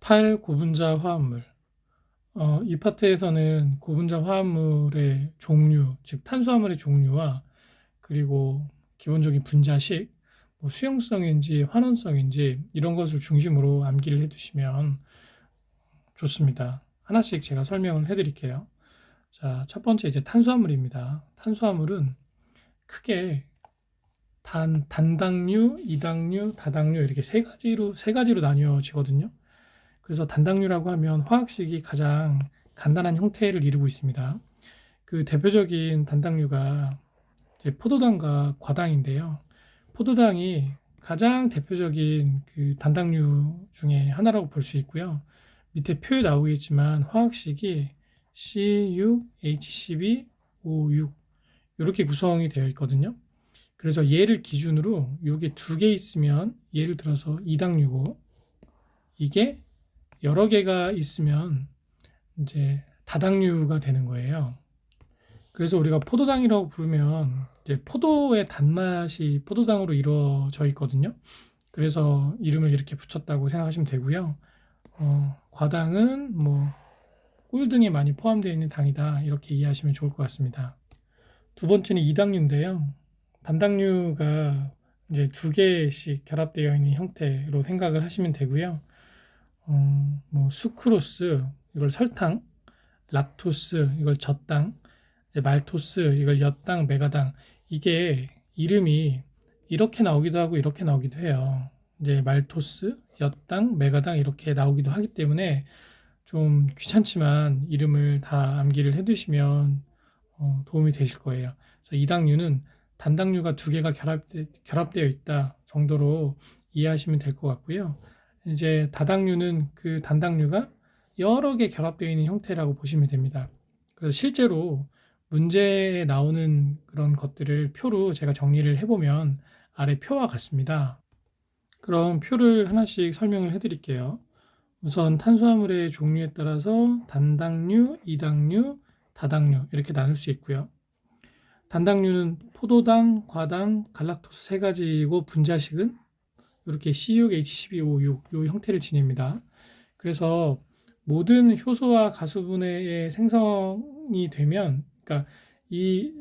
8. 고분자 화합물. 이 파트에서는 고분자 화합물의 종류, 즉 탄수화물의 종류와 그리고 기본적인 분자식, 뭐 수용성인지 환원성인지 이런 것을 중심으로 암기를 해두시면 좋습니다. 하나씩 제가 설명을 해드릴게요. 자, 첫 번째 이제 탄수화물입니다. 탄수화물은 크게 단당류, 이당류, 다당류 이렇게 세 가지로 나뉘어지거든요. 그래서 단당류라고 하면 화학식이 가장 간단한 형태를 이루고 있습니다. 그 대표적인 단당류가 이제 포도당과 과당인데요. 포도당이 가장 대표적인 그 단당류 중에 하나라고 볼 수 있고요. 밑에 표에 나오겠지만 화학식이 C6H12O6 이렇게 구성이 되어 있거든요. 그래서 얘를 기준으로 요게 두 개 있으면 예를 들어서 이당류고 이게 여러 개가 있으면 이제 다당류가 되는 거예요. 그래서 우리가 포도당이라고 부르면 이제 포도의 단맛이 포도당으로 이루어져 있거든요. 그래서 이름을 이렇게 붙였다고 생각하시면 되고요. 과당은 뭐 꿀 등에 많이 포함되어 있는 당이다 이렇게 이해하시면 좋을 것 같습니다. 두 번째는 이당류인데요. 단당류가 이제 두 개씩 결합되어 있는 형태로 생각을 하시면 되고요. 뭐 수크로스 이걸 설탕, 락토스 이걸 젖당, 이제 말토스 이걸 엿당, 메가당 이게 이름이 이렇게 나오기도 하고 이렇게 나오기도 해요. 이제 말토스, 엿당, 메가당 이렇게 나오기도 하기 때문에 좀 귀찮지만 이름을 다 암기를 해두시면 도움이 되실 거예요. 그래서 이당류는 단당류가 두 개가 결합되어 있다 정도로 이해하시면 될 것 같고요. 이제 다당류는 그 단당류가 여러 개 결합되어 있는 형태라고 보시면 됩니다. 그래서 실제로 문제에 나오는 그런 것들을 표로 제가 정리를 해보면 아래 표와 같습니다. 그럼 표를 하나씩 설명을 해드릴게요. 우선 탄수화물의 종류에 따라서 단당류, 이당류, 다당류 이렇게 나눌 수 있고요. 단당류는 포도당, 과당, 갈락토스 세 가지이고 분자식은 이렇게 C6H12O6 이 형태를 지닙니다. 그래서 모든 효소와 가수분해의 생성이 되면, 그러니까 이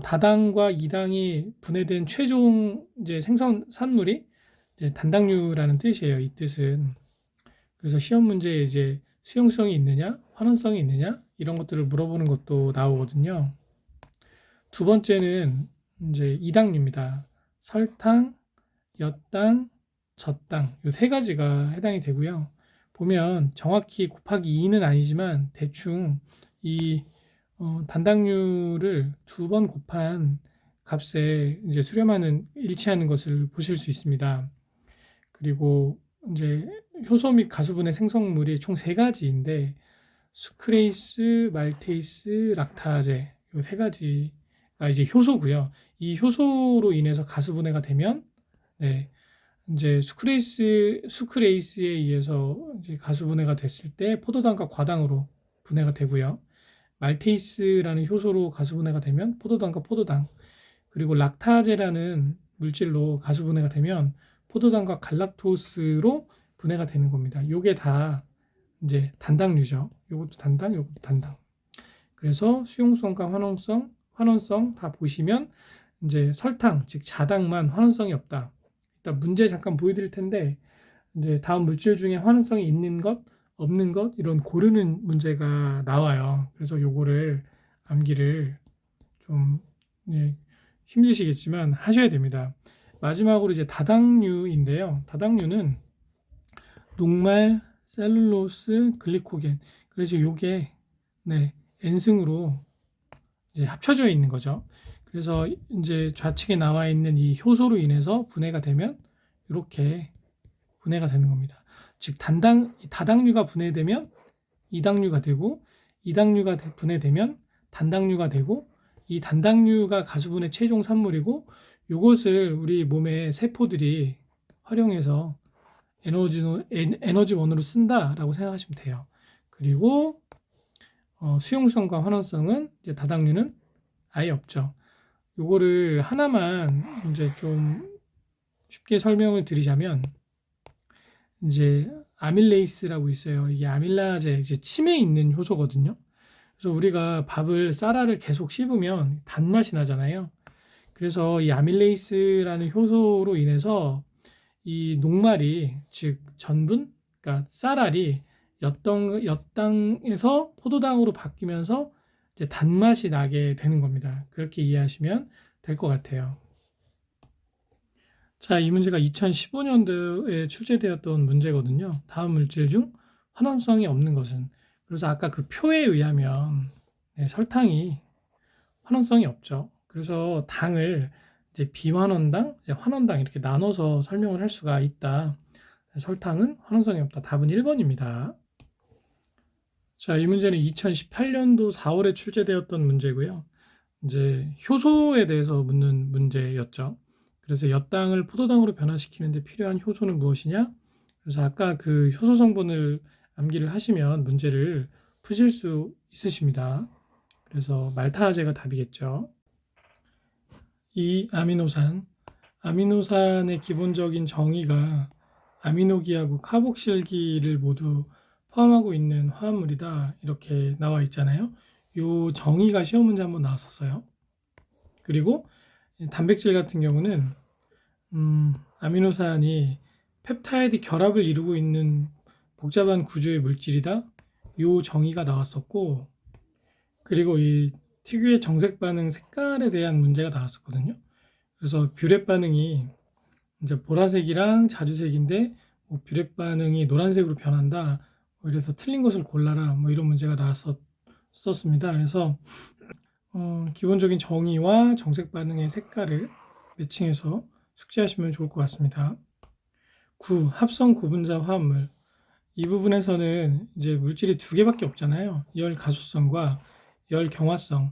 다당과 이당이 분해된 최종 이제 생성 산물이 이제 단당류라는 뜻이에요. 이 뜻은. 그래서 시험 문제에 이제 수용성이 있느냐, 환원성이 있느냐 이런 것들을 물어보는 것도 나오거든요. 두 번째는 이제 이당류입니다. 설탕, 엿당, 젖당 이 세 가지가 해당이 되고요. 보면 정확히 곱하기 2는 아니지만 대충 이 단당류를 두 번 곱한 값에 이제 수렴하는 일치하는 것을 보실 수 있습니다. 그리고 이제 효소 및 가수분해 생성물이 총 세 가지인데 수크레이스, 말테이스, 락타제 이 세 가지가 이제 효소고요. 이 효소로 인해서 가수분해가 되면 네, 이제 수크레이스에 의해서 이제 가수분해가 됐을 때 포도당과 과당으로 분해가 되고요. 말테이스라는 효소로 가수분해가 되면 포도당과 포도당, 그리고 락타제라는 물질로 가수분해가 되면 포도당과 갈락토스로 분해가 되는 겁니다. 요게 다 이제 단당류죠. 요것도 단당, 요것도 단당. 그래서 수용성과 환원성 다 보시면 이제 설탕, 즉 자당만 환원성이 없다. 일단 문제 잠깐 보여드릴 텐데 이제 다음 물질 중에 환원성이 있는 것, 없는 것 이런 고르는 문제가 나와요. 그래서 요거를 암기를 좀 힘드시겠지만 하셔야 됩니다. 마지막으로 이제 다당류인데요. 다당류는 녹말, 셀룰로스, 글리코겐. 그래서 요게 N승으로 이제 합쳐져 있는 거죠. 그래서 이제 좌측에 나와 있는 이 효소로 인해서 분해가 되면 이렇게 분해가 되는 겁니다. 즉 다당류가 분해되면 이당류가 되고 이당류가 분해되면 단당류가 되고 이 단당류가 가수분해 최종 산물이고 이것을 우리 몸의 세포들이 활용해서 에너지원으로 쓴다라고 생각하시면 돼요. 그리고 수용성과 환원성은 이제 다당류는 아예 없죠. 요거를 하나만 이제 좀 쉽게 설명을 드리자면 이제 아밀레이스라고 있어요. 이게 아밀라제, 이제 침에 있는 효소거든요. 그래서 우리가 밥을 쌀알을 계속 씹으면 단맛이 나잖아요. 그래서 이 아밀레이스라는 효소로 인해서 이 녹말이, 즉 전분, 그러니까 쌀알이 엿당에서 포도당으로 바뀌면서 이제 단맛이 나게 되는 겁니다. 그렇게 이해하시면 될 것 같아요. 자, 이 문제가 2015년도에 출제되었던 문제거든요. 다음 물질 중 환원성이 없는 것은. 그래서 아까 그 표에 의하면 설탕이 환원성이 없죠. 그래서 당을 이제 비환원당, 이제 환원당 이렇게 나눠서 설명을 할 수가 있다. 설탕은 환원성이 없다. 답은 1번입니다. 자, 이 문제는 2018년도 4월에 출제되었던 문제고요. 이제 효소에 대해서 묻는 문제였죠. 그래서 엿당을 포도당으로 변화시키는데 필요한 효소는 무엇이냐? 그래서 아까 그 효소 성분을 암기를 하시면 문제를 푸실 수 있으십니다. 그래서 말타아제가 답이겠죠. 이 아미노산의 기본적인 정의가 아미노기하고 카복실기를 모두 포함하고 있는 화합물이다. 이렇게 나와 있잖아요. 이 정의가 시험 문제 한번 나왔었어요. 그리고 단백질 같은 경우는 아미노산이 펩타이드 결합을 이루고 있는 복잡한 구조의 물질이다. 이 정의가 나왔었고, 그리고 이 특유의 정색 반응 색깔에 대한 문제가 나왔었거든요. 그래서 뷰렛 반응이 이제 보라색이랑 자주색인데 뭐 뷰렛 반응이 노란색으로 변한다. 그래서 틀린 것을 골라라. 뭐 이런 문제가 나왔었습니다. 그래서 기본적인 정의와 정색 반응의 색깔을 매칭해서 숙지하시면 좋을 것 같습니다. 9. 합성 고분자 화합물. 이 부분에서는 이제 물질이 두 개밖에 없잖아요. 열 가소성과 열 경화성.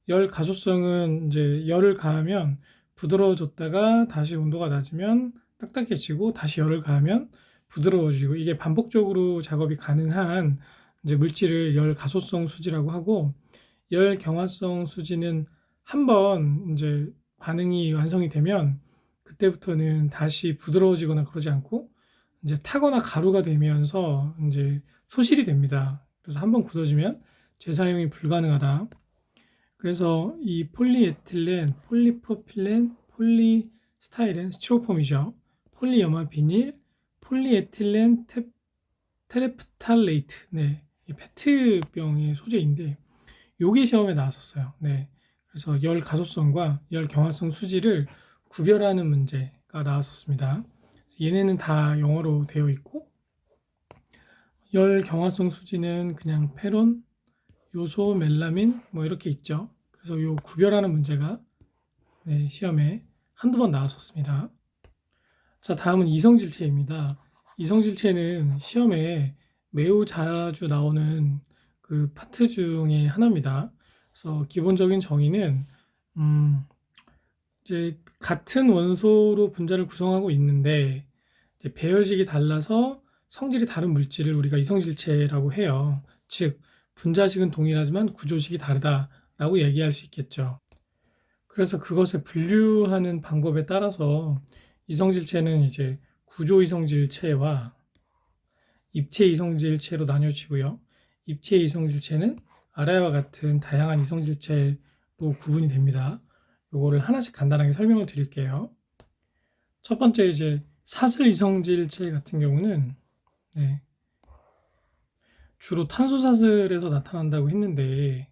열 가소성은 이제 열을 가하면 부드러워졌다가 다시 온도가 낮으면 딱딱해지고 다시 열을 가하면 부드러워지고, 이게 반복적으로 작업이 가능한 이제 물질을 열 가소성 수지라고 하고, 열 경화성 수지는 한번 이제 반응이 완성이 되면 그때부터는 다시 부드러워지거나 그러지 않고 이제 타거나 가루가 되면서 이제 소실이 됩니다. 그래서 한번 굳어지면 재사용이 불가능하다. 그래서 이 폴리에틸렌, 폴리프로필렌, 폴리스타이렌, 스티로폼이죠. 폴리염화 비닐, 폴리에틸렌 테레프탈레이트. 네, 이 페트병의 소재인데 요게 시험에 나왔었어요. 네. 그래서 열 가소성과 열 경화성 수지를 구별하는 문제가 나왔었습니다. 얘네는 다 영어로 되어 있고, 열 경화성 수지는 그냥 페론, 요소, 멜라민 뭐 이렇게 있죠. 그래서 요 구별하는 문제가 시험에 한두 번 나왔었습니다. 자, 다음은 이성질체입니다. 이성질체는 시험에 매우 자주 나오는 그 파트 중에 하나입니다. 그래서 기본적인 정의는 이제 같은 원소로 분자를 구성하고 있는데 이제 배열식이 달라서 성질이 다른 물질을 우리가 이성질체라고 해요. 즉 분자식은 동일하지만 구조식이 다르다라고 얘기할 수 있겠죠. 그래서 그것을 분류하는 방법에 따라서 이성질체는 이제 구조 이성질체와 입체 이성질체로 나뉘어지고요. 입체 이성질체는 아래와 같은 다양한 이성질체로 구분이 됩니다. 요거를 하나씩 간단하게 설명을 드릴게요. 첫 번째 이제 사슬 이성질체 같은 경우는 주로 탄소사슬에서 나타난다고 했는데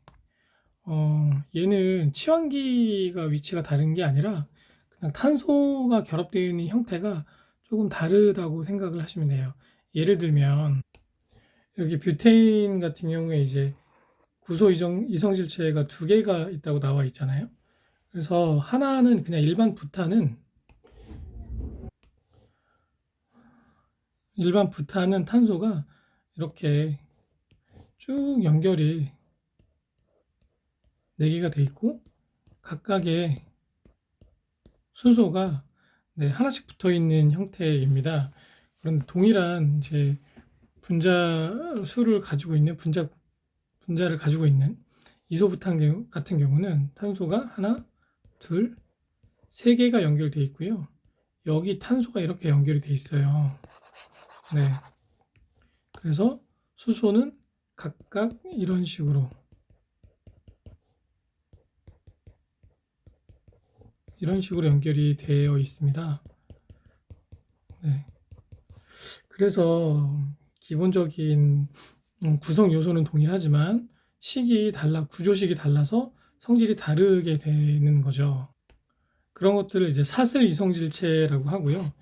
얘는 치환기가 위치가 다른 게 아니라 그냥 탄소가 결합되어 있는 형태가 조금 다르다고 생각을 하시면 돼요. 예를 들면 여기 뷰테인 같은 경우에 이제 구소 이성질체가 두 개가 있다고 나와 있잖아요. 그래서 하나는 그냥 일반 부탄은 탄소가 이렇게 쭉 연결이 4개가 돼 있고 각각의 수소가 하나씩 붙어 있는 형태입니다. 그런데 동일한 이제 분자 수를 가지고 있는 분자를 가지고 있는 이소부탄 같은 경우는 탄소가 하나, 둘, 3개가 연결되어 있고요. 여기 탄소가 이렇게 연결이 되어 있어요. 네. 그래서 수소는 각각 이런 식으로 연결이 되어 있습니다. 네. 그래서 기본적인 구성 요소는 동일하지만 구조식이 달라서 성질이 다르게 되는 거죠. 그런 것들을 이제 사슬 이성질체라고 하고요.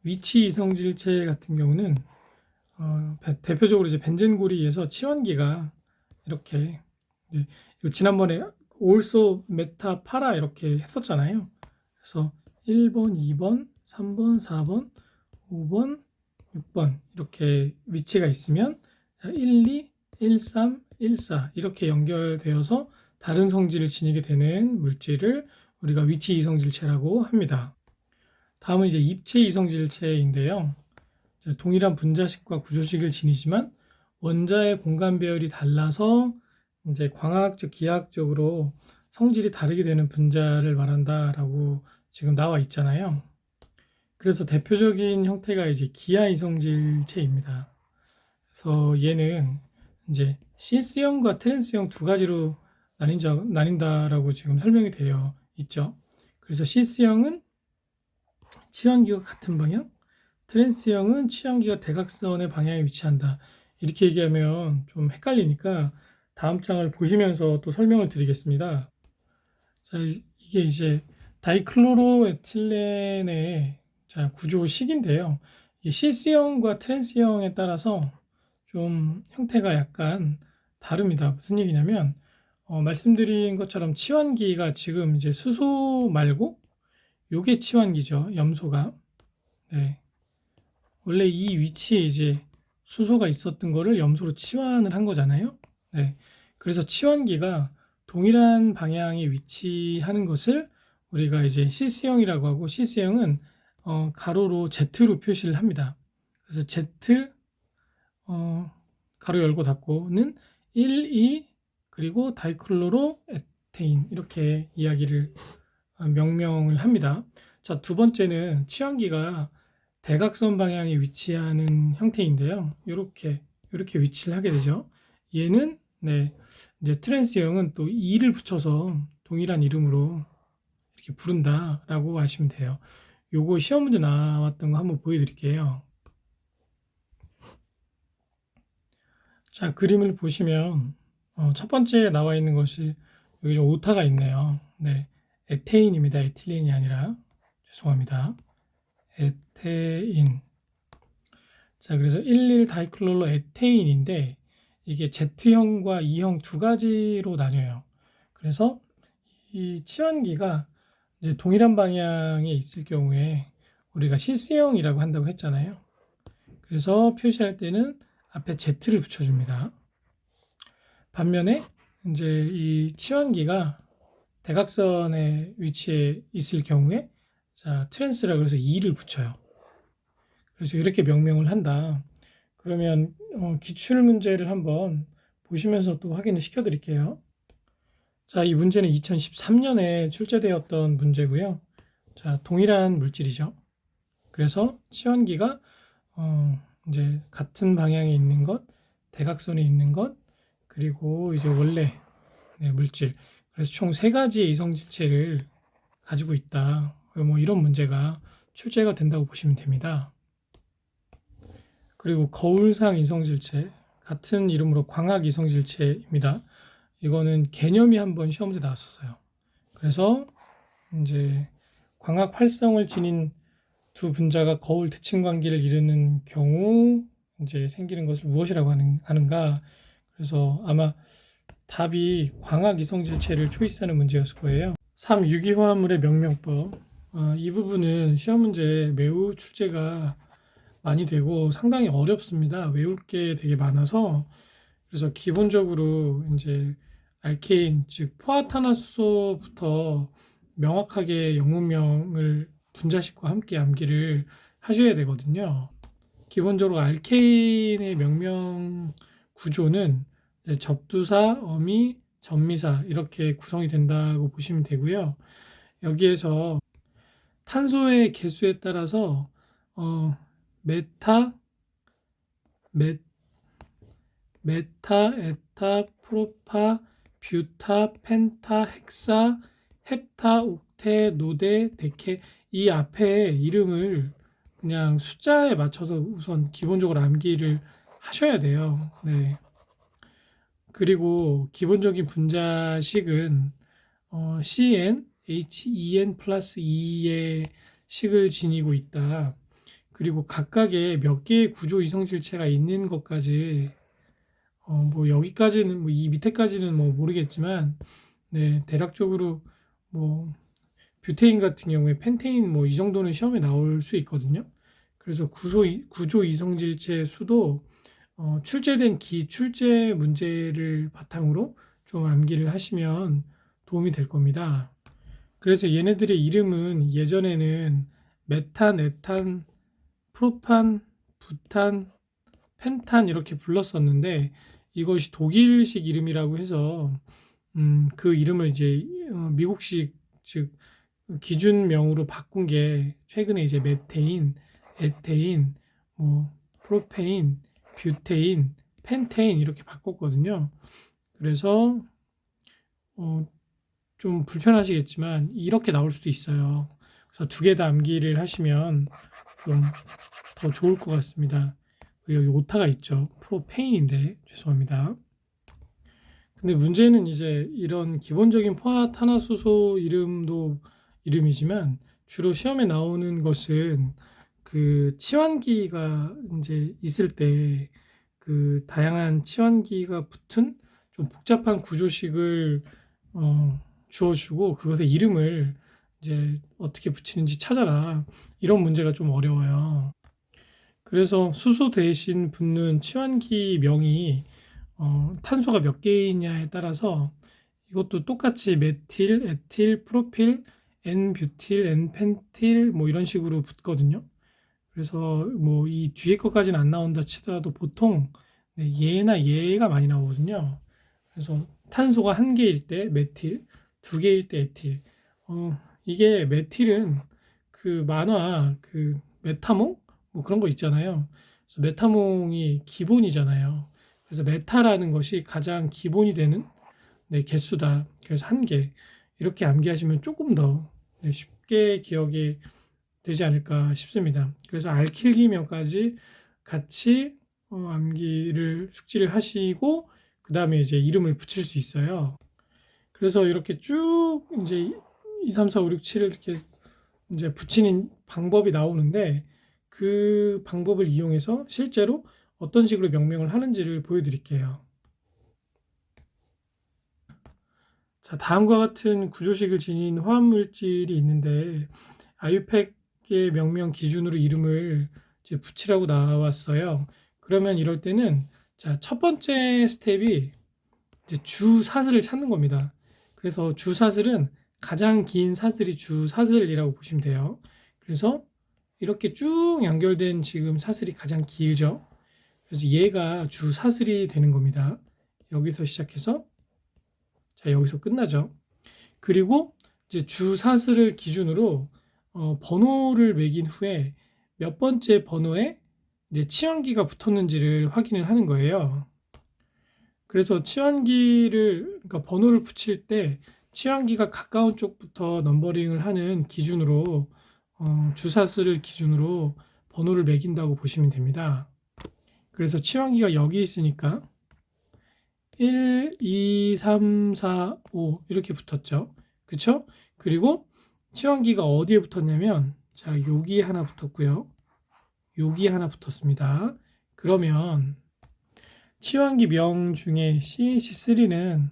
위치 이성질체 같은 경우는 대표적으로 이제 벤젠고리에서 치원기가 이렇게, 네, 이거 지난번에 올소 메타 파라 이렇게 했었잖아요. 그래서 1번, 2번, 3번, 4번, 5번, 6번 이렇게 위치가 있으면 1, 2, 1, 3, 1, 4 이렇게 연결되어서 다른 성질을 지니게 되는 물질을 우리가 위치 이성질체라고 합니다. 다음은 이제 입체 이성질체인데요. 동일한 분자식과 구조식을 지니지만 원자의 공간 배열이 달라서 이제 광학적, 기하학적으로 성질이 다르게 되는 분자를 말한다라고 지금 나와 있잖아요. 그래서 대표적인 형태가 이제 기하 이성질체입니다. 그래서 얘는 이제 시스형과 트랜스형 두 가지로 나뉜다라고 지금 설명이 되어 있죠. 그래서 시스형은 치환기가 같은 방향, 트랜스형은 치환기가 대각선의 방향에 위치한다. 이렇게 얘기하면 좀 헷갈리니까 다음 장을 보시면서 또 설명을 드리겠습니다. 자, 이게 이제 다이클로로에틸렌의 구조식인데요. 이 시스형과 트랜스형에 따라서 좀 형태가 약간 다릅니다. 무슨 얘기냐면 말씀드린 것처럼 치환기가 지금 이제 수소 말고 요게 치환기죠. 염소가. 네. 원래 이 위치에 이제 수소가 있었던 거를 염소로 치환을 한 거잖아요. 네. 그래서 치환기가 동일한 방향에 위치하는 것을 우리가 이제 시스형이라고 하고, 시스형은 가로로 Z로 표시를 합니다. 그래서 Z 가로 열고 닫고는 1, 2 그리고 다이클로로 에테인 이렇게 이야기를 명명을 합니다. 자, 두 번째는 치환기가 대각선 방향에 위치하는 형태인데요. 이렇게 위치를 하게 되죠. 얘는 네, 이제 트랜스형은 또 2를 붙여서 동일한 이름으로 이렇게 부른다라고 하시면 돼요. 요거 시험 문제 나왔던 거 한번 보여드릴게요. 자, 그림을 보시면 첫 번째 나와 있는 것이 여기 좀 오타가 있네요. 네, 에테인입니다. 에틸렌이 아니라 죄송합니다. 에테인. 자, 그래서 11 다이클로로 에테인인데 이게 Z형과 E형 두 가지로 나뉘어요. 그래서 이 치환기가 이제 동일한 방향에 있을 경우에 우리가 시스형이라고 한다고 했잖아요. 그래서 표시할 때는 앞에 Z를 붙여줍니다. 반면에 이제 이 치환기가 대각선의 위치에 있을 경우에 자, 트랜스라 그래서 2를 붙여요. 그래서 이렇게 명명을 한다. 그러면 기출 문제를 한번 보시면서 또 확인을 시켜 드릴게요. 자, 이 문제는 2013년에 출제되었던 문제고요. 자, 동일한 물질이죠. 그래서 치환기가 이제 같은 방향에 있는 것, 대각선에 있는 것, 그리고 이제 원래 물질. 그래서 총 세 가지의 이성질체를 가지고 있다. 뭐 이런 문제가 출제가 된다고 보시면 됩니다. 그리고 거울상 이성질체, 같은 이름으로 광학 이성질체입니다. 이거는 개념이 한번 시험 문제 나왔었어요. 그래서 이제 광학 활성을 지닌 두 분자가 거울 대칭 관계를 이루는 경우 이제 생기는 것을 무엇이라고 하는가. 그래서 아마 답이 광학 이성질체를 초이스하는 문제였을 거예요. 3. 유기화합물의 명명법. 이 부분은 시험 문제 매우 출제가 많이 되고 상당히 어렵습니다. 외울 게 되게 많아서. 그래서 기본적으로 이제 알케인, 즉 포화탄화수소부터 명확하게 영문명을 분자식과 함께 암기를 하셔야 되거든요. 기본적으로 알케인의 명명 구조는 접두사, 어미, 전미사 이렇게 구성이 된다고 보시면 되고요. 여기에서 탄소의 개수에 따라서 메타, 메타, 에타, 프로파, 뷰타, 펜타, 헥사, 헵타, 옥테, 노데, 데케 이 앞에 이름을 그냥 숫자에 맞춰서 우선 기본적으로 암기를 하셔야 돼요. 네. 그리고 기본적인 분자식은 CN, HEN 플러스 2의 식을 지니고 있다. 그리고 각각의 몇 개의 구조 이성질체가 있는 것까지 뭐 여기까지는 뭐 이 밑에까지는 뭐 모르겠지만 네, 대략적으로 뭐 뷰테인 같은 경우에 펜테인 뭐 이 정도는 시험에 나올 수 있거든요. 그래서 구조 이성질체 수도 출제된 기출제 문제를 바탕으로 좀 암기를 하시면 도움이 될 겁니다. 그래서 얘네들의 이름은 예전에는 메탄, 에탄, 프로판, 부탄, 펜탄 이렇게 불렀었는데 이것이 독일식 이름이라고 해서 그 이름을 이제 미국식 즉 기준명으로 바꾼 게 최근에 이제 메테인, 에테인, 뭐 프로페인, 뷰테인, 펜테인 이렇게 바꿨거든요. 그래서 좀 불편하시겠지만 이렇게 나올 수도 있어요. 그래서 두 개 다 암기를 하시면 좀 더 좋을 것 같습니다. 여기 오타가 있죠. 프로페인인데 죄송합니다. 근데 문제는 이제 이런 기본적인 포화탄화수소 이름도 이름이지만 주로 시험에 나오는 것은 그 치환기가 이제 있을 때 그 다양한 치환기가 붙은 좀 복잡한 구조식을 주어주고 그것의 이름을 이제 어떻게 붙이는지 찾아라 이런 문제가 좀 어려워요. 그래서 수소 대신 붙는 치환기 명이 탄소가 몇 개이냐에 따라서 이것도 똑같이 메틸, 에틸, 프로필, N뷰틸, N펜틸 뭐 이런 식으로 붙거든요. 그래서 뭐 이 뒤에 것까지는 안 나온다 치더라도 보통 네, 얘나 얘가 많이 나오거든요. 그래서 탄소가 한 개일 때 메틸, 두 개일 때 에틸. 이게 메틸은 그 만화 그 메타몽 뭐 그런 거 있잖아요. 그래서 메타몽이 기본이잖아요. 그래서 메타라는 것이 가장 기본이 되는 네, 개수다. 그래서 한 개. 이렇게 암기하시면 조금 더 네, 쉽게 기억이 되지 않을까 싶습니다. 그래서 알킬기명까지 같이 암기를 숙지를 하시고 그 다음에 이제 이름을 붙일 수 있어요. 그래서 이렇게 쭉 이제 2, 3, 4, 5, 6, 7을 이렇게 이제 붙이는 방법이 나오는데 그 방법을 이용해서 실제로 어떤 식으로 명명을 하는지를 보여드릴게요. 자, 다음과 같은 구조식을 지닌 화합물질이 있는데 아유팩의 명명 기준으로 이름을 이제 붙이라고 나왔어요. 그러면 이럴 때는 자, 첫 번째 스텝이 이제 주사슬을 찾는 겁니다. 그래서 주사슬은 가장 긴 사슬이 주사슬이라고 보시면 돼요. 그래서 이렇게 쭉 연결된 지금 사슬이 가장 길죠. 그래서 얘가 주사슬이 되는 겁니다. 여기서 시작해서 자, 여기서 끝나죠. 그리고 이제 주사슬을 기준으로 번호를 매긴 후에 몇 번째 번호에 이제 치환기가 붙었는지를 확인을 하는 거예요. 그래서 치환기를 그러니까 번호를 붙일 때 치환기가 가까운 쪽부터 넘버링을 하는 기준으로 주사수를 기준으로 번호를 매긴다고 보시면 됩니다. 그래서 치환기가 여기 있으니까 1, 2, 3, 4, 5 이렇게 붙었죠. 그쵸? 그리고 치환기가 어디에 붙었냐면 자 여기 하나 붙었고요. 여기 하나 붙었습니다. 그러면 치환기 명 중에 CH3는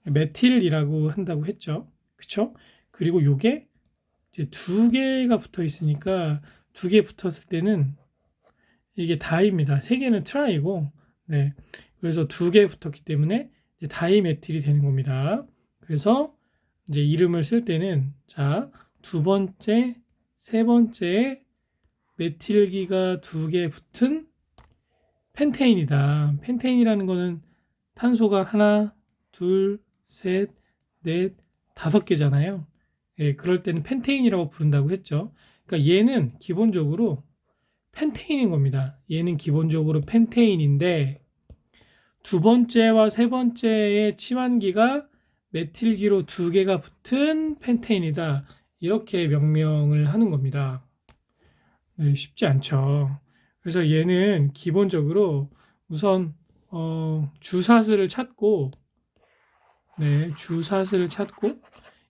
메틸이라고 한다고 했죠. 그쵸? 그리고 요게 이제 두 개가 붙어 있으니까 두 개 붙었을 때는 이게 다입니다. 세 개는 트라이고, 네. 그래서 두 개 붙었기 때문에 이제 다이메틸이 되는 겁니다. 그래서 이제 이름을 쓸 때는 자, 두 번째, 세 번째 메틸기가 두 개 붙은 펜테인이다. 펜테인이라는 거는 탄소가 하나, 둘, 셋, 넷, 다섯 개잖아요. 예, 그럴 때는 펜테인이라고 부른다고 했죠. 그러니까 얘는 기본적으로 펜테인인 겁니다. 얘는 기본적으로 펜테인인데 두 번째와 세 번째의 치환기가 메틸기로 두 개가 붙은 펜테인이다. 이렇게 명명을 하는 겁니다. 네, 쉽지 않죠. 그래서 얘는 기본적으로 우선 주사슬을 찾고, 네, 주사슬을 찾고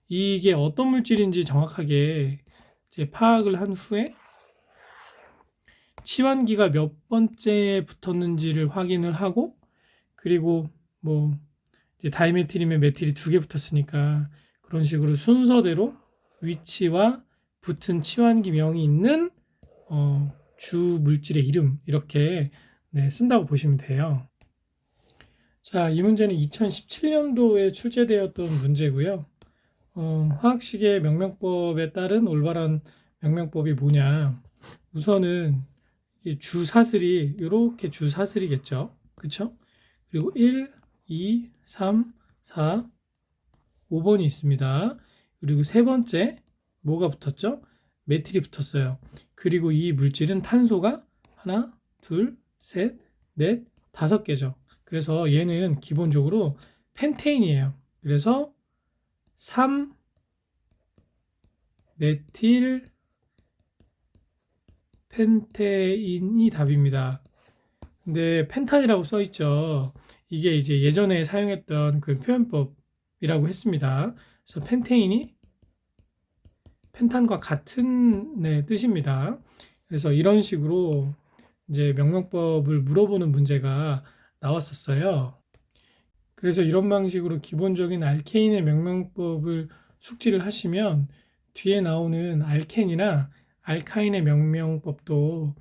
이게 어떤 물질인지 정확하게 이제 파악을 한 후에 치환기가 몇 번째에 붙었는지를 확인을 하고, 그리고 뭐 이제 다이메틸이면 메틸이 두 개 붙었으니까 그런 식으로 순서대로 위치와 붙은 치환기명이 있는 주 물질의 이름 이렇게 네, 쓴다고 보시면 돼요. 자, 이 문제는 2017년도에 출제되었던 문제고요. 화학식의 명명법에 따른 올바른 명명법이 뭐냐? 우선은 이 주사슬이 이렇게 주사슬이겠죠. 그쵸? 그리고 1, 2, 3, 4, 5번이 있습니다. 그리고 세 번째 뭐가 붙었죠? 메틸이 붙었어요. 그리고 이 물질은 탄소가 하나, 둘, 셋, 넷, 다섯 개죠. 그래서 얘는 기본적으로 펜테인이에요. 그래서 3 메틸 펜테인이 답입니다. 근데 펜탄이라고 써 있죠. 이게 이제 예전에 사용했던 그 표현법이라고 했습니다. 그래서 펜테인이 펜탄과 같은 네, 뜻입니다. 그래서 이런 식으로 이제 명명법을 물어보는 문제가 나왔었어요. 그래서 이런 방식으로 기본적인 알케인의 명명법을 숙지를 하시면 뒤에 나오는 알켄이나 알카인의 명명법도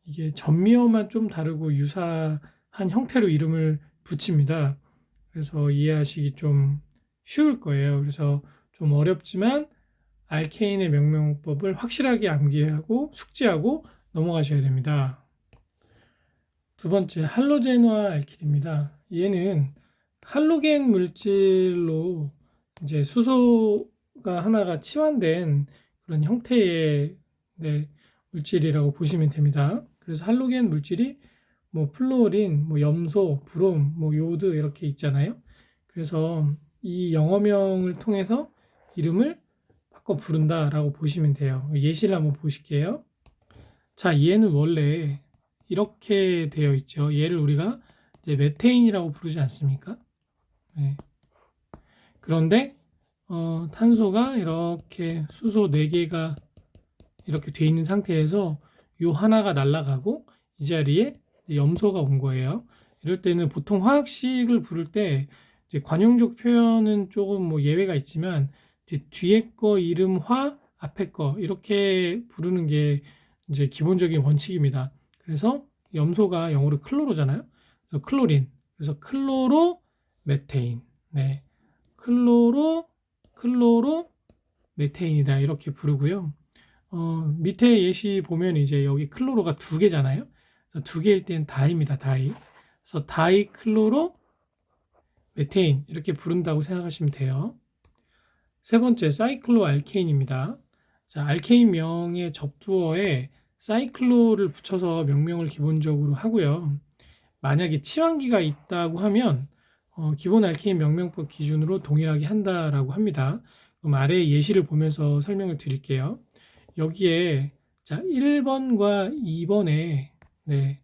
이게 전미어만 좀 다르고 유사한 형태로 이름을 붙입니다. 그래서 이해하시기 좀 쉬울 거예요. 그래서 좀 어렵지만 알케인의 명명법을 확실하게 암기하고 숙지하고 넘어가셔야 됩니다. 두 번째, 할로젠화 알킬입니다. 얘는 할로겐 물질로 이제 수소가 하나가 치환된 그런 형태의 네, 물질이라고 보시면 됩니다. 그래서 할로겐 물질이 뭐 플루오린, 뭐 염소, 브롬, 뭐 요드 이렇게 있잖아요. 그래서 이 영어명을 통해서 이름을 바꿔 부른다라고 보시면 돼요. 예시를 한번 보실게요. 자, 얘는 원래 이렇게 되어 있죠. 얘를 우리가 이제 메테인이라고 부르지 않습니까? 네. 그런데 탄소가 이렇게 수소 4개가 이렇게 돼 있는 상태에서 요 하나가 날아가고 이 자리에 염소가 온 거예요. 이럴 때는 보통 화학식을 부를 때 이제 관용적 표현은 조금 뭐 예외가 있지만 뒤에 거 이름 화, 앞에 거 이렇게 부르는 게 이제 기본적인 원칙입니다. 그래서 염소가 영어로 클로로잖아요. 그래서 클로린. 그래서 클로로 메테인. 네. 클로로 메테인이다. 이렇게 부르고요. 밑에 예시 보면 이제 여기 클로로가 두 개잖아요. 두 개일 땐 다이입니다. 다이. 그래서 다이클로로 메테인 이렇게 부른다고 생각하시면 돼요. 세 번째 사이클로 알케인입니다. 자, 알케인명의 접두어에 사이클로를 붙여서 명명을 기본적으로 하고요. 만약에 치환기가 있다고 하면 기본 알케인 명명법 기준으로 동일하게 한다라고 합니다. 그럼 아래 예시를 보면서 설명을 드릴게요. 여기에 자 1번과 2번에 네,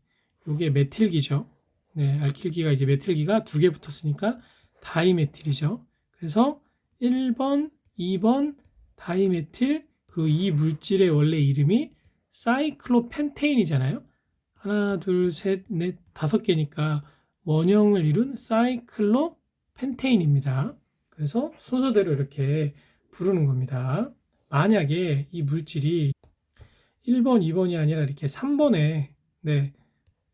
요게 메틸기죠. 네, 알킬기가 이제 메틸기가 두 개 붙었으니까 다이메틸이죠. 그래서 1번, 2번 다이메틸 그 이 물질의 원래 이름이 사이클로펜테인이잖아요. 하나, 둘, 셋, 넷, 다섯 개니까 원형을 이룬 사이클로펜테인입니다. 그래서 순서대로 이렇게 부르는 겁니다. 만약에 이 물질이 1번, 2번이 아니라 이렇게 3번에 네,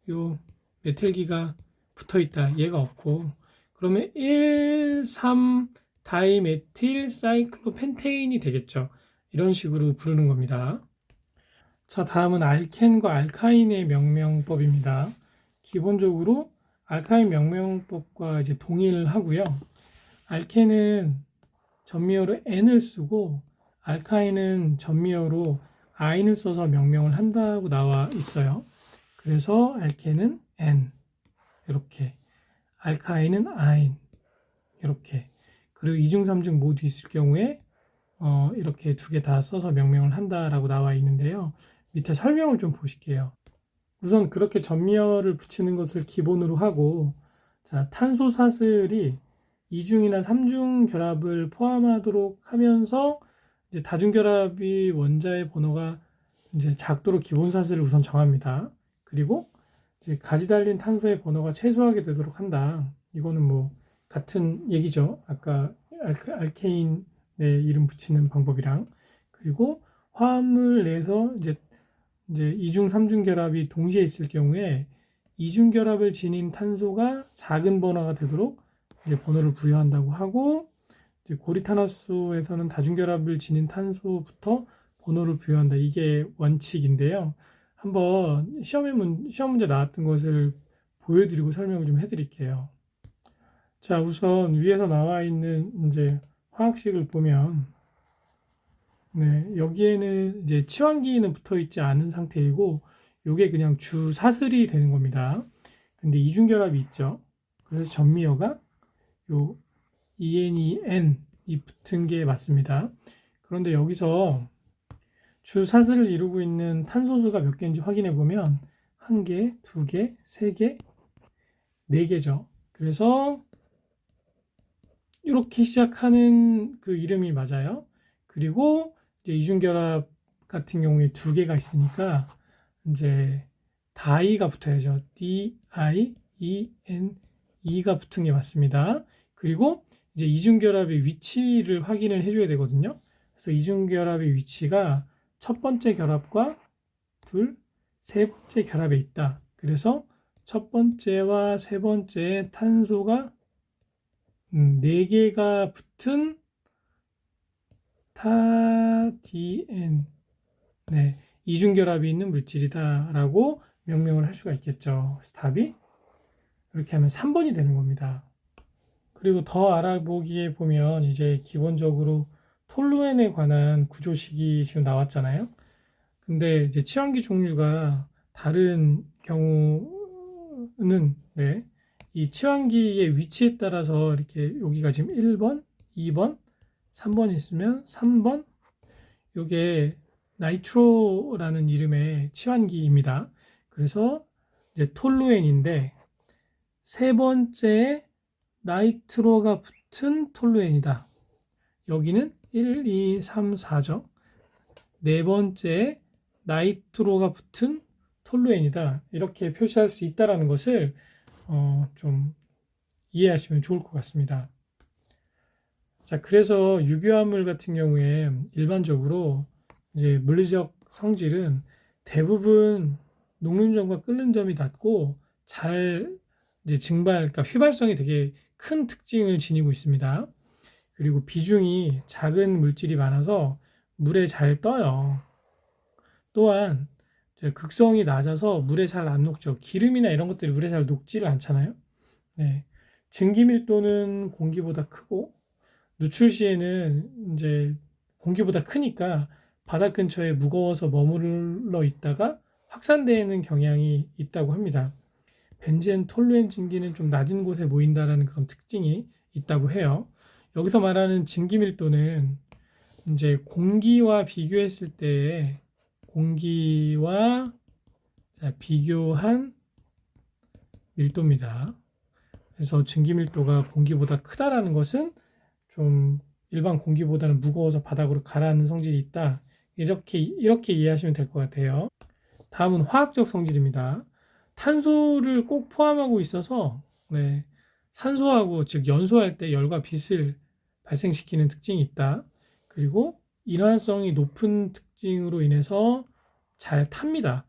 요 메틸기가 붙어 있다. 얘가 없고 그러면 1, 3 다이메틸 사이클로펜테인이 되겠죠. 이런 식으로 부르는 겁니다. 자, 다음은 알켄과 알카인의 명명법입니다. 기본적으로 알카인 명명법과 이제 동일하고요. 알켄은 전미어로 N을 쓰고 알카인은 전미어로 I를 써서 명명을 한다고 나와 있어요. 그래서 알켄은 N 이렇게, 알카인은 아인. 이렇게. 그리고 2중, 3중 모두 있을 경우에 이렇게 두 개 다 써서 명명을 한다라고 나와 있는데요. 밑에 설명을 좀 보실게요. 우선 그렇게 전미열을 붙이는 것을 기본으로 하고, 자, 탄소 사슬이 2중이나 3중 결합을 포함하도록 하면서 이제 다중 결합이 원자의 번호가 이제 작도록 기본 사슬을 우선 정합니다. 그리고 이제 가지 달린 탄소의 번호가 최소하게 되도록 한다. 이거는 뭐 같은 얘기죠. 아까 알케인의 이름 붙이는 방법이랑. 그리고 화합물 내에서 이제 2중, 3중 결합이 동시에 있을 경우에 2중 결합을 지닌 탄소가 작은 번호가 되도록 이제 번호를 부여한다고 하고, 이제 고리탄화수에서는 다중 결합을 지닌 탄소부터 번호를 부여한다. 이게 원칙인데요. 한번 시험 문제 나왔던 것을 보여드리고 설명을 좀 해드릴게요. 자, 우선 위에서 나와 있는 이제 화학식을 보면, 네, 여기에는 이제 치환기는 붙어 있지 않은 상태이고, 요게 그냥 주 사슬이 되는 겁니다. 근데 이중결합이 있죠. 그래서 전미여가 요 ENEN 이 붙은 게 맞습니다. 그런데 여기서 주 사슬을 이루고 있는 탄소수가 몇 개인지 확인해 보면 1개, 2개, 3개, 4개죠. 그래서 이렇게 시작하는 그 이름이 맞아요. 그리고 이제 이중결합 같은 경우에 2개가 있으니까 이제 다이가 붙어야죠. D-I-E-N-E가 붙은 게 맞습니다. 그리고 이제 이중결합의 위치를 확인을 해줘야 되거든요. 그래서 이중결합의 위치가 첫 번째 결합과 세 번째 결합에 있다. 그래서 첫 번째와 세 번째 탄소가 4개가 붙은 타디엔, 네, 이중결합이 있는 물질이다라고 명명을 할 수가 있겠죠. 그래서 답이 이렇게 하면 3번이 되는 겁니다. 그리고 더 알아보기에 보면 이제 기본적으로 톨루엔에 관한 구조식이 지금 나왔잖아요. 근데 이제 치환기 종류가 다른 경우는, 네, 이 치환기의 위치에 따라서 이렇게 여기가 지금 1번, 2번, 3번 있으면 3번, 요게 나이트로라는 이름의 치환기입니다. 그래서 이제 톨루엔인데 세 번째에 나이트로가 붙은 톨루엔이다. 여기는 1, 2, 3, 4죠. 네 번째에 나이트로가 붙은 톨루엔이다. 이렇게 표시할 수 있다는 것을 좀 이해하시면 좋을 것 같습니다. 자, 그래서 유기화합물 같은 경우에 일반적으로 이제 물리적 성질은 대부분 녹는 점과 끓는 점이 낮고 잘 이제 그러니까 휘발성이 되게 큰 특징을 지니고 있습니다. 그리고 비중이 작은 물질이 많아서 물에 잘 떠요. 또한 극성이 낮아서 물에 잘 안 녹죠. 기름이나 이런 것들이 물에 잘 녹지를 않잖아요. 네. 증기 밀도는 공기보다 크고 누출 시에는 이제 공기보다 크니까 바닥 근처에 무거워서 머물러 있다가 확산되는 경향이 있다고 합니다. 벤젠, 톨루엔 증기는 좀 낮은 곳에 모인다라는 그런 특징이 있다고 해요. 여기서 말하는 증기 밀도는 이제 공기와 비교했을 때 공기와 비교한 밀도입니다. 그래서 증기 밀도가 공기보다 크다라는 것은 좀 일반 공기보다는 무거워서 바닥으로 가라앉는 성질이 있다. 이렇게 이해하시면 될 것 같아요. 다음은 화학적 성질입니다. 탄소를 꼭 포함하고 있어서, 네, 산소하고 즉 연소할 때 열과 빛을 발생시키는 특징이 있다. 그리고 인화성이 높은 특징으로 인해서 잘 탑니다.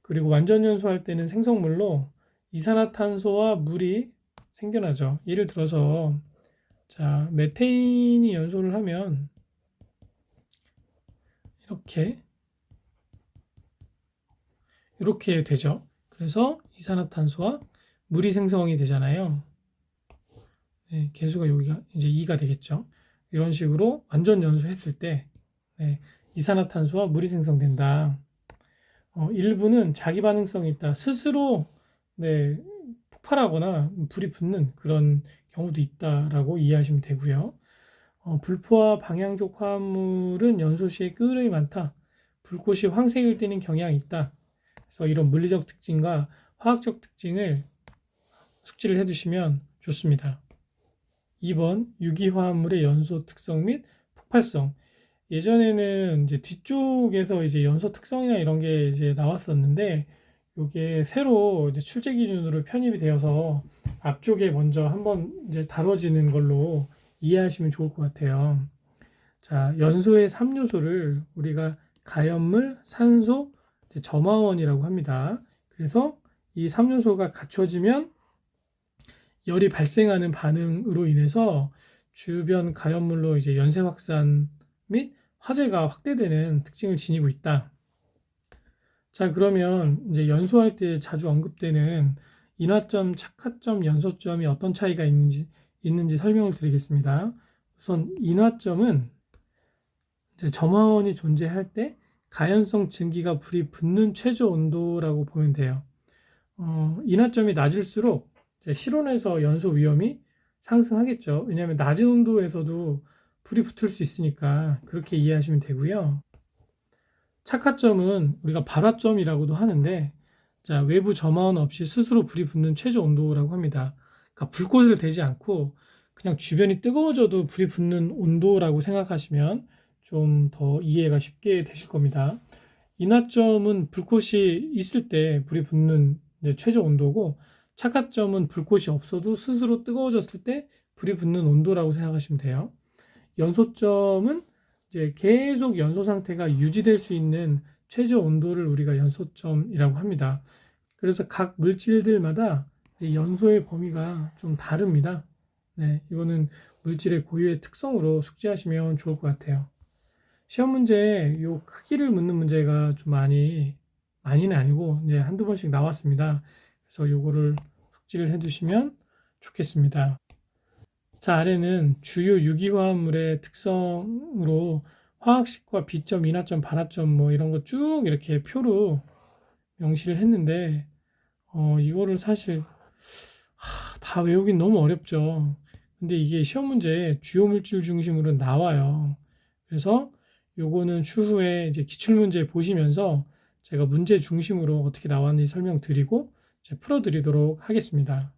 그리고 완전 연소할 때는 생성물로 이산화탄소와 물이 생겨나죠. 예를 들어서 자, 메테인이 연소를 하면 이렇게 되죠. 그래서 이산화탄소와 물이 생성이 되잖아요. 네, 개수가 여기가 이제 2가 되겠죠. 이런 식으로 완전 연소했을 때 네, 이산화탄소와 물이 생성된다. 일부는 자기 반응성이 있다. 스스로 네, 폭발하거나 불이 붙는 그런 경우도 있다라고 이해하시면 되고요. 불포화 방향족 화합물은 연소 시에 끄름이 많다. 불꽃이 황색을 띠는 경향이 있다. 그래서 이런 물리적 특징과 화학적 특징을 숙지를 해두시면 좋습니다. 2번 유기화합물의 연소 특성 및 폭발성. 예전에는 이제 뒤쪽에서 이제 연소 특성이나 이런 게 이제 나왔었는데, 이게 새로 이제 출제 기준으로 편입이 되어서 앞쪽에 먼저 한번 이제 다뤄지는 걸로 이해하시면 좋을 것 같아요. 자, 연소의 3요소를 우리가 가연물, 산소, 이제 점화원이라고 합니다. 그래서 이 3요소가 갖춰지면 열이 발생하는 반응으로 인해서 주변 가연물로 이제 연쇄 확산 및 화재가 확대되는 특징을 지니고 있다. 자, 그러면 이제 연소할 때 자주 언급되는 인화점, 착화점, 연소점이 어떤 차이가 있는지 설명을 드리겠습니다. 우선 인화점은 이제 점화원이 존재할 때 가연성 증기가 불이 붙는 최저 온도라고 보면 돼요. 인화점이 낮을수록 실온에서 연소 위험이 상승하겠죠. 왜냐하면 낮은 온도에서도 불이 붙을 수 있으니까 그렇게 이해하시면 되고요. 착화점은 우리가 발화점이라고도 하는데, 자, 외부 점화원 없이 스스로 불이 붙는 최저 온도라고 합니다. 그러니까 불꽃을 대지 않고 그냥 주변이 뜨거워져도 불이 붙는 온도라고 생각하시면 좀 더 이해가 쉽게 되실 겁니다. 인화점은 불꽃이 있을 때 불이 붙는 이제 최저 온도고, 착화점은 불꽃이 없어도 스스로 뜨거워졌을 때 불이 붙는 온도라고 생각하시면 돼요. 연소점은 이제 계속 연소 상태가 유지될 수 있는 최저 온도를 우리가 연소점이라고 합니다. 그래서 각 물질들마다 연소의 범위가 좀 다릅니다. 네, 이거는 물질의 고유의 특성으로 숙지하시면 좋을 것 같아요. 시험 문제에 요 크기를 묻는 문제가 좀 많이는 아니고 이제 한두 번씩 나왔습니다. 그래서 요거를 숙지를 해두시면 좋겠습니다. 자, 아래는 주요 유기화합물의 특성으로 화학식과 비점, 인화점, 반화점 뭐 이런 거 쭉 이렇게 표로 명시를 했는데, 이거를 사실 다 외우긴 너무 어렵죠. 근데 이게 시험 문제에 주요 물질 중심으로 나와요. 그래서 요거는 추후에 이제 기출문제 보시면서 제가 문제 중심으로 어떻게 나왔는지 설명드리고 이제 풀어드리도록 하겠습니다.